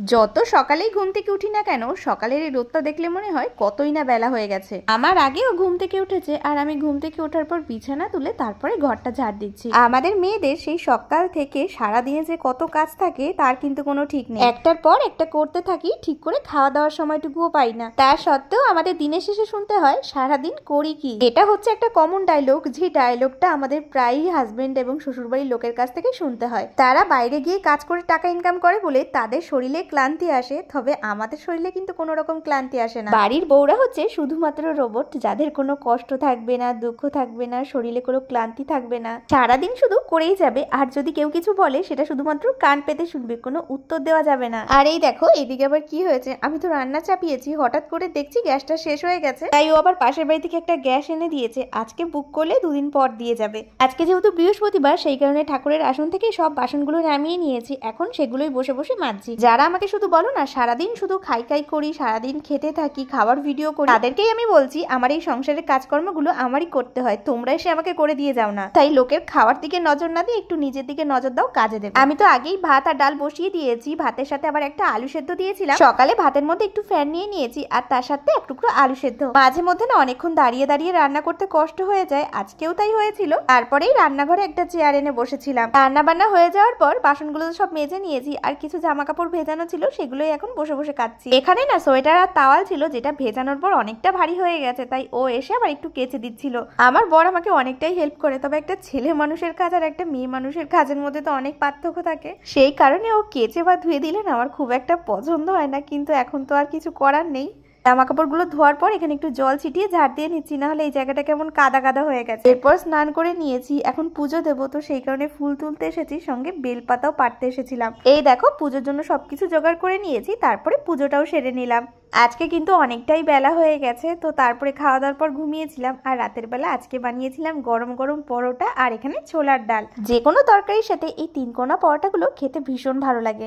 যত সকালেই ঘুম থেকে উঠি না কেন, সকালের এই রোদটা দেখলে মনে হয় কতই না বেলা হয়ে গেছে। আমার আগেও ঘুম থেকে উঠেছে, আর আমি ঘুম থেকে ওঠার পর বিছানা তুলে তারপরে ঘরটা ঝাড় দিচ্ছি। আমাদের মেয়েদের সেই সকাল থেকে সারাদিনে যে কত কাজ থাকে তার কিন্তু কোনো ঠিক নেই। একটার পর একটা করতে থাকি, ঠিক করে খাওয়া দাওয়ার সময়টুকুও পাই না। তা সত্ত্বেও আমাদের দিনের শেষে শুনতে হয় সারাদিন করি কি। এটা হচ্ছে একটা কমন ডায়লগ, যে ডায়লগটা আমাদের প্রায়ই হাজবেন্ড এবং শ্বশুরবাড়ির লোকের কাছ থেকে শুনতে হয়। তারা বাইরে গিয়ে কাজ করে টাকা ইনকাম করে বলে তাদের শরীরে ক্লান্তি আসে, তবে আমাদের শরীরে কিন্তু কোনো রকম ক্লান্তি আসে না। বাড়ির বউরা হচ্ছে শুধুমাত্র রোবট, যাদের কোনো কষ্ট থাকবে না, দুঃখ থাকবে না, শরীরে কোনো ক্লান্তি থাকবে না, সারাদিন শুধু করেই যাবে। আর যদি কেউ কিছু বলে সেটা শুধুমাত্র কান পেতে শুনবে, কোনো উত্তর দেওয়া যাবে না। আর এই দেখো এদিকে আবার কি হয়েছে, আমি তো রান্না চাপিয়েছি, হঠাৎ করে দেখছি গ্যাসটা শেষ হয়ে গেছে, তাই ও আবার পাশের বাড়ি থেকে একটা গ্যাস এনে দিয়েছে। আজকে বুক করলে 2 দিন পর দিয়ে যাবে। আজকে যেহেতু বৃহস্পতিবার, সেই কারণে ঠাকুরের আসন থেকে সব বাসনগুলো নামিয়ে নিয়েছি, এখন সেগুলোই বসে বসে মাজছি। যারা আমাকে শুধু বলো না সারাদিন শুধু খাই খাই করি, সারাদিন খেতে থাকি, খাবার ভিডিও করি, তাদেরকেই আমি বলছি আমার এই সংসারের কাজকর্মগুলো আমারই করতে হয়, তোমরা এসে আমাকে করে দিয়ে যাও না। তাই লোকের খাওয়ার দিকে নজর না দিয়ে একটু নিজের দিকে নজর দাও, কাজে দেবে। আমি তো আগেই ভাত আর ডাল বসিয়ে দিয়েছি, ভাতের সাথে আবার একটা আলু সেদ্ধ দিয়েছিলাম। সকালে ভাতের মধ্যে একটু ফ্যান নিয়ে নিয়েছি, আর তার সাথে এক টুকরো আলু সেদ্ধ। মাঝে মধ্যে না অনেকক্ষণ দাঁড়িয়ে দাঁড়িয়ে রান্না করতে কষ্ট হয়ে যায়, আজকেও তাই হয়েছিল। তারপরেই রান্নাঘরে একটা চেয়ার এনে বসেছিলাম। রান্না বান্না হয়ে যাওয়ার পর বাসনগুলো সব মেজে নিয়েছি, আর কিছু জামা কাপড় ভেজানো ছিল সেগুলোই এখন বসে বসে কাচ্ছি। এখানে না সোয়েটার আর তাওয়াল ছিল, যেটা ভেজানোর পর অনেকটা ভারী হয়ে গেছে, তাই ও এসে আবার একটু কেচে দিচ্ছিল। আমার বর আমাকে অনেকটাই হেল্প করে, তবে একটা ছেলে মানুষের কাজ আর একটা মেয়ে মানুষের কাজের মধ্যে তো অনেক পার্থক্য থাকে, সেই কারণে ও কেচে বা ধুয়ে দিলে না আমার খুব একটা পছন্দ হয় না, কিন্তু এখন তো আর কিছু করার নেই। জামা কাপড়গুলো ধোয়ার পর এখানে একটু জল ছিটিয়ে ঝাড় দিয়ে নিচ্ছি, না হলে এই জায়গাটা কেমন কাদা কাদা হয়ে গেছে। এরপর স্নান করে নিয়েছি, এখন পুজো দেবো, তো সেই কারণে ফুল তুলতে এসেছি, সঙ্গে বেলপাতাও পাড়তে এসেছিলাম। এই দেখো পুজোর জন্য সবকিছু জোগাড় করে নিয়েছি, তারপরে পুজোটাও সেরে নিলাম। আজকে কিন্তু অনেকটাই বেলা হয়ে গেছে, তো তারপরে খাওয়া দাওয়ার পর ঘুমিয়েছিলাম। আর রাতের বেলা আজকে বানিয়েছিলাম গরম গরম পরোটা, আর এখানে ছোলার ডাল। যে কোনো তরকারির সাথে এই 3 কোনা পরোটাগুলো খেতে ভীষণ ভালো লাগে।